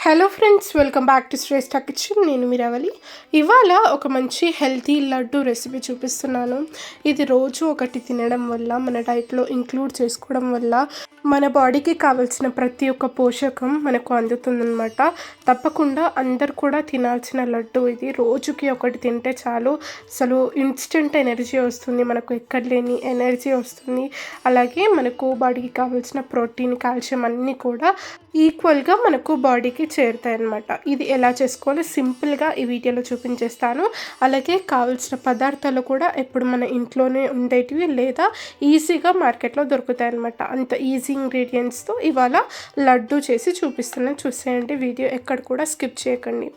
Hello friends, welcome back to Shreshtha kitchen. నేను మీరవలి. ఇవాళ ఒక మంచి హెల్తీ లడ్డు రెసిపీ చూపిస్తున్నాను. ఇది రోజు ఒకటి తినడం వల్ల, మన డైట్లో ఇంక్లూడ్ చేసుకోవడం వల్ల మన బాడీకి కావాల్సిన ప్రతి ఒక్క పోషకం మనకు అందుతుందన్నమాట. తప్పకుండా అందరు కూడా తినాల్సిన లడ్డు ఇది. రోజుకి ఒకటి తింటే చాలు, అసలు ఇన్స్టెంట్ ఎనర్జీ వస్తుంది, మనకు ఎక్కడ లేని ఎనర్జీ వస్తుంది. అలాగే మనకు బాడీకి కావాల్సిన ప్రోటీన్, కాల్షియం అన్నీ కూడా ఈక్వల్గా మనకు బాడీకి చేరుతాయి అన్నమాట. ఇది ఎలా చేసుకోవాలో సింపుల్గా ఈ వీడియోలో చూపించేస్తాను. అలాగే కావాల్సిన పదార్థాలు కూడా ఎప్పుడు మన ఇంట్లోనే ఉండేటివి లేదా ఈజీగా మార్కెట్లో దొరుకుతాయి అన్నమాట. అంత ఈజీ ఇంగ్రీడియంట్స్తో ఇవాళ లడ్డు చేసి చూపిస్తున్నాను. చూసేయండి, వీడియో ఎక్కడ కూడా స్కిప్ చేయకండి.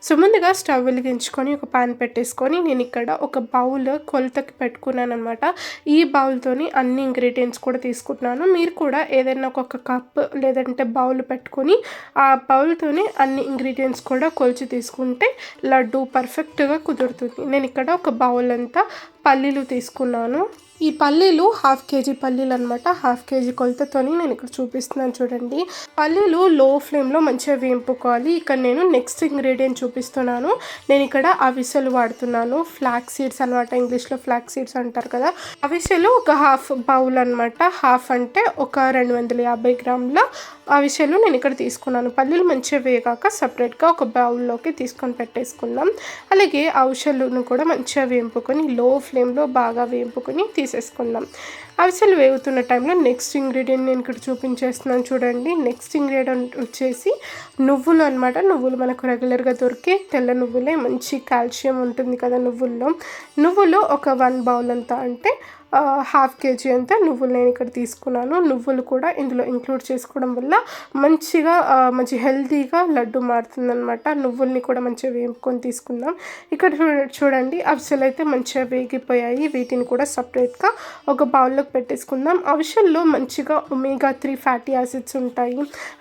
సో ముందుగా స్టవ్ వెలిగించుకొని ఒక పాన్ పెట్టేసుకొని నేను ఇక్కడ ఒక బౌల్ కొలతకి పెట్టుకున్నాను అనమాట. ఈ బౌల్తోని అన్ని ఇంగ్రీడియంట్స్ కూడా తీసుకుంటున్నాను. మీరు కూడా ఏదైనా ఒక కప్ లేదంటే బౌల్ పెట్టుకొని ఆ బౌల్తోనే అన్ని ఇంగ్రీడియంట్స్ కూడా కొలిచి తీసుకుంటే లడ్డు పర్ఫెక్ట్గా కుదురుతుంది. నేను ఇక్కడ ఒక బౌల్ అంతా పల్లీలు తీసుకున్నాను. ఈ పల్లీలు 1/2 కేజీ పల్లీలు అనమాట. 1/2 కేజీ కొలతతోని నేను ఇక్కడ చూపిస్తున్నాను చూడండి. పల్లీలు లో ఫ్లేమ్లో మంచిగా వేంపుకోవాలి. ఇక్కడ నేను నెక్స్ట్ ఇంగ్రీడియంట్ చూపిస్తున్నాను. నేను ఇక్కడ అవిసెలు వాడుతున్నాను. ఫ్లాక్ సీడ్స్ అనమాట, ఇంగ్లీష్లో ఫ్లాక్ సీడ్స్ అంటారు కదా. అవిసెలు ఒక 1/2 బౌల్ అనమాట. 1/2 అంటే ఒక 250 గ్రాముల అవిసెలు నేను ఇక్కడ తీసుకున్నాను. పల్లీలు మంచిగా వేగాక సపరేట్గా ఒక బౌల్లోకి తీసుకొని పెట్టేసుకుందాం. అలాగే అవిసెలను కూడా మంచిగా వేంపుకొని లో ఫ్లేమ్లో బాగా వేంపుకొని తీసేసుకుందాం. అవిసెలు వేగుతున్న టైంలో నెక్స్ట్ ఇంగ్రీడియంట్ నేను ఇక్కడ చూపించేస్తున్నాను చూడండి. నెక్స్ట్ ఇంగ్రీడియంట్ వచ్చేసి నువ్వులు అనమాట. నువ్వులు మనకు రెగ్యులర్గా దొరికే తెల్ల నువ్వులే, మంచి కాల్షియం ఉంటుంది కదా నువ్వుల్లో. నువ్వులు ఒక 1 బౌల్ అంతా అంటే 1/2 కేజీ అంతా నువ్వులు నేను ఇక్కడ తీసుకున్నాను. నువ్వులు కూడా ఇందులో ఇంక్లూడ్ చేసుకోవడం వల్ల మంచి హెల్తీగా లడ్డు మారుతుందనమాట. నువ్వుల్ని కూడా మంచిగా వేపుకొని తీసుకుందాం. ఇక్కడ చూడండి, అవిసెలు అయితే మంచిగా వేగిపోయాయి. వీటిని కూడా సపరేట్గా ఒక బౌల్లోకి పెట్టేసుకుందాం. అవిసెల్లో మంచిగా omega-3 ఫ్యాటీ యాసిడ్స్ ఉంటాయి.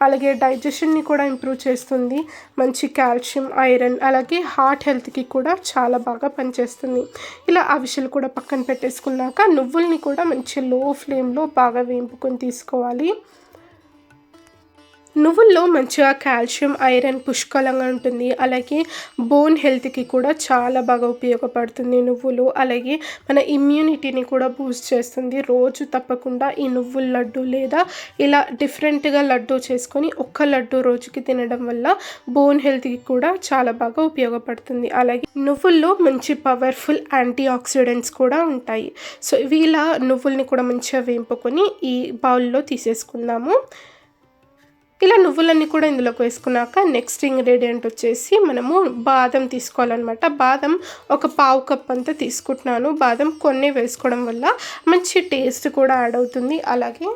అలాగే డైజెషన్ని కూడా ఇంప్రూవ్ చేస్తుంది. మంచి కాల్షియం, ఐరన్, అలాగే హార్ట్ హెల్త్కి కూడా చాలా బాగా పనిచేస్తుంది. ఇలా అవిసెలు కూడా పక్కన పెట్టేసుకున్నాక నువ్వుల్ని కూడా మంచి లో ఫ్లేమ్లో బాగా వేంపుకొని తీసుకోవాలి. నువ్వుల్లో మంచిగా కాల్షియం, ఐరన్ పుష్కలంగా ఉంటుంది. అలాగే బోన్ హెల్త్కి కూడా చాలా బాగా ఉపయోగపడుతుంది నువ్వులు. అలాగే మన ఇమ్యూనిటీని కూడా బూస్ట్ చేస్తుంది. రోజు తప్పకుండా ఈ నువ్వుల లడ్డు లేదా ఇలా డిఫరెంట్గా లడ్డు చేసుకొని ఒక్క లడ్డు రోజుకి తినడం వల్ల బోన్ హెల్త్కి కూడా చాలా బాగా ఉపయోగపడుతుంది. అలాగే నువ్వుల్లో మంచి పవర్ఫుల్ యాంటీ ఆక్సిడెంట్స్ కూడా ఉంటాయి. సో ఇలా నువ్వుల్ని కూడా మంచిగా వేంపుకొని ఈ బౌల్లో తీసేసుకుందాము. ఇలా నువ్వులన్నీ కూడా ఇందులోకి వేసుకున్నాక నెక్స్ట్ ఇంగ్రీడియంట్ వచ్చేసి మనము బాదం తీసుకోవాలన్నమాట. బాదం ఒక 1/2 కప్ అంతా తీసుకుంటున్నాను. బాదం కొన్ని వేసుకోవడం వల్ల మంచి టేస్ట్ కూడా యాడ్ అవుతుంది. అలాగే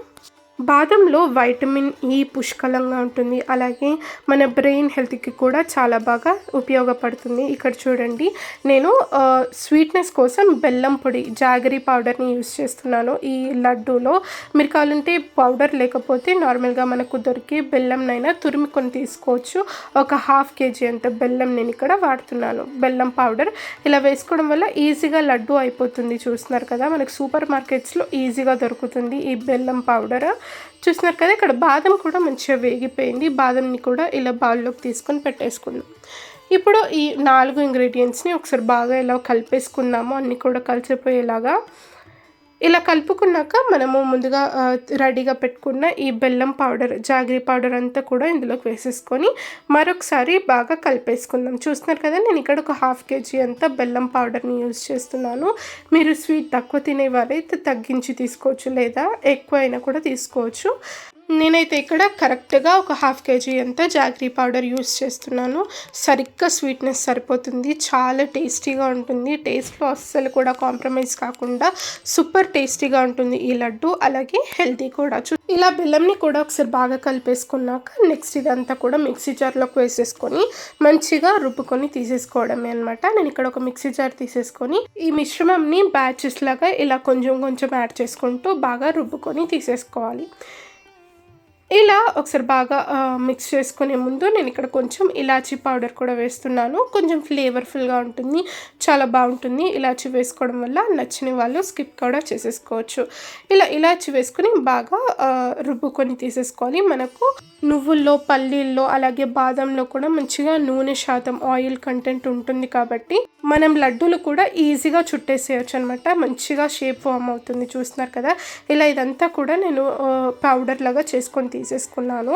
బాదంలో వైటమిన్ ఈ పుష్కలంగా ఉంటుంది. అలాగే మన బ్రెయిన్ హెల్త్కి కూడా చాలా బాగా ఉపయోగపడుతుంది. ఇక్కడ చూడండి, నేను స్వీట్నెస్ కోసం బెల్లం పొడి, జాగరీ పౌడర్ని యూస్ చేస్తున్నాను ఈ లడ్డూలో. మీరు కావాలంటే పౌడర్ లేకపోతే నార్మల్గా మనకు దొరికే బెల్లంనైనా తురుముకొని తీసుకోవచ్చు. ఒక 1/2 కేజీ అంత బెల్లం నేను ఇక్కడ వాడుతున్నాను. బెల్లం పౌడర్ ఇలా వేసుకోవడం వల్ల ఈజీగా లడ్డు అయిపోతుంది. చూస్తున్నారు కదా, మనకు సూపర్ మార్కెట్స్లో ఈజీగా దొరుకుతుంది ఈ బెల్లం పౌడర్. చూస్తున్నారు కదా, ఇక్కడ బాదం కూడా మంచిగా వేగిపోయింది. బాదంని కూడా ఇలా బౌల్లోకి తీసుకొని పెట్టేసుకుందాం. ఇప్పుడు ఈ 4 ఇంగ్రీడియంట్స్ని ఒకసారి బాగా ఇలా కలిపేసుకుందాము, అన్నీ కూడా కలిసిపోయేలాగా. ఇలా కలుపుకున్నాక మనము ముందుగా రెడీగా పెట్టుకున్న ఈ బెల్లం పౌడర్, జాగరీ పౌడర్ అంతా కూడా ఇందులోకి వేసేసుకొని మరొకసారి బాగా కలిపేసుకుందాం. చూస్తున్నారు కదా, నేను ఇక్కడ ఒక 1/2 కేజీ అంతా బెల్లం పౌడర్ని యూజ్ చేస్తున్నాను. మీరు స్వీట్ తక్కువ తినేవారైతే తగ్గించి తీసుకోవచ్చు, లేదా ఎక్కువ అయినా కూడా తీసుకోవచ్చు. నేనైతే ఇక్కడ కరెక్ట్గా ఒక 1/2 కేజీ అంతా జాగరీ పౌడర్ యూస్ చేస్తున్నాను. సరిగ్గా స్వీట్నెస్ సరిపోతుంది. చాలా టేస్టీగా ఉంటుంది. టేస్ట్లో అస్సలు కూడా కాంప్రమైజ్ కాకుండా సూపర్ టేస్టీగా ఉంటుంది ఈ లడ్డు. అలాగే హెల్తీ కూడా. ఇలా బెల్లంని కూడా ఒకసారి బాగా కలిపేసుకున్నాక నెక్స్ట్ ఇదంతా కూడా మిక్సీ జార్లోకి వేసేసుకొని మంచిగా రుబ్బుకొని తీసేసుకోవడమే అనమాట. నేను ఇక్కడ ఒక మిక్సీ జార్ తీసేసుకొని ఈ మిశ్రమంని బ్యాచెస్ లాగా ఇలా కొంచెం కొంచెం యాడ్ చేసుకుంటూ బాగా రుబ్బుకొని తీసేసుకోవాలి. ఇలా ఒకసారి బాగా మిక్స్ చేసుకునే ముందు నేను ఇక్కడ కొంచెం ఇలాచీ పౌడర్ కూడా వేస్తున్నాను. కొంచెం ఫ్లేవర్ఫుల్గా ఉంటుంది, చాలా బాగుంటుంది. ఇలాచీ వేసుకోవడం వల్ల నచ్చని వాళ్ళు స్కిప్ కూడా చేసేసుకోవచ్చు. ఇలా ఇలాచీ వేసుకుని బాగా రుబ్బుకొని తీసేసుకోవాలి. మనకు నువ్వుల్లో, పల్లీల్లో, అలాగే బాదంలో కూడా మంచిగా నూనె శాతం, ఆయిల్ కంటెంట్ ఉంటుంది కాబట్టి మనం లడ్డూలు కూడా ఈజీగా చుట్టేసేయచ్చు అనమాట. మంచిగా షేప్ ఫామ్ అవుతుంది. చూస్తున్నారు కదా, ఇలా ఇదంతా కూడా నేను పౌడర్ లాగా చేసుకొని తీసేసుకున్నాను.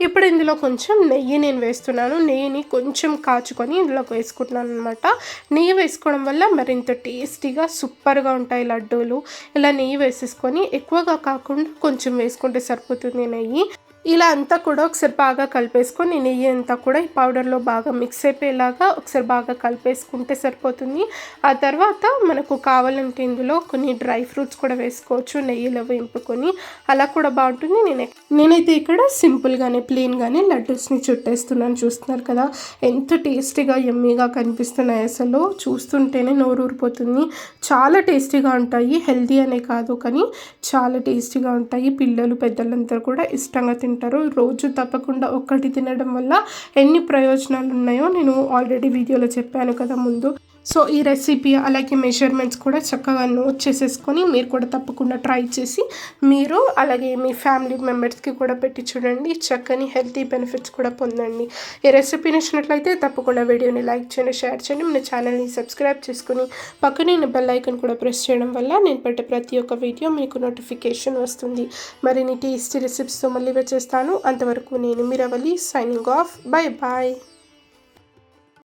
ఇప్పుడు ఇందులో కొంచెం నెయ్యి నేను వేస్తున్నాను. నెయ్యిని కొంచెం కాచుకొని ఇందులోకి వేసుకుంటున్నాను అనమాట. నెయ్యి వేసుకోవడం వల్ల మరింత టేస్టీగా సూపర్గా ఉంటాయి లడ్డూలు. ఇలా నెయ్యి వేసేసుకొని ఎక్కువగా కాకుండా కొంచెం వేసుకుంటే సరిపోతుంది నెయ్యి. ఇలా అంతా కూడా ఒకసారి బాగా కలిపేసుకొని నెయ్యి అంతా కూడా ఈ పౌడర్లో బాగా మిక్స్ అయిపోయేలాగా ఒకసారి బాగా కలిపేసుకుంటే సరిపోతుంది. ఆ తర్వాత మనకు కావాలంటే ఇందులో కొన్ని డ్రై ఫ్రూట్స్ కూడా వేసుకోవచ్చు, నెయ్యిలో వేపుకొని, అలా కూడా బాగుంటుంది. నేనైతే ఇక్కడ సింపుల్గానే ప్లెయిన్గానే లడ్డూస్ని చుట్టేస్తున్నాను. చూస్తున్నారు కదా ఎంత టేస్టీగా యమ్మీగా కనిపిస్తున్నాయి. అసలు చూస్తుంటేనే నోరు ఊరిపోతుంది. చాలా టేస్టీగా ఉంటాయి. హెల్తీ అనే కాదు కానీ చాలా టేస్టీగా ఉంటాయి. పిల్లలు పెద్దలంతా కూడా ఇష్టంగా తింటారు. రోజు తప్పకుండా ఒక్కటి తినడం వల్ల ఎన్ని ప్రయోజనాలు ఉన్నాయో నేను ఆల్రెడీ వీడియోలో చెప్పాను కదా ముందు. సో ఈ రెసిపీ అలాగే మెజర్మెంట్స్ కూడా చక్కగా నోట్ చేసేసుకొని మీరు కూడా తప్పకుండా ట్రై చేసి మీరు అలాగే మీ ఫ్యామిలీ మెంబర్స్కి కూడా పెట్టి చూడండి. చక్కని హెల్తీ బెనిఫిట్స్ కూడా పొందండి. ఈ రెసిపీ నచ్చినట్లయితే తప్పకుండా వీడియోని లైక్ చేయండి, షేర్ చేయండి. మన ఛానల్ని సబ్స్క్రైబ్ చేసుకుని పక్కనే బెల్ ఐకాన్ కూడా ప్రెస్ చేయడం వల్ల నేను పెట్టే ప్రతి ఒక్క వీడియో మీకు నోటిఫికేషన్ వస్తుంది. మరిన్ని టేస్టీ రెసిపీస్తో మళ్ళీ వచ్చేస్తాను. అంతవరకు నేను Meeravali signing off. Bye bye.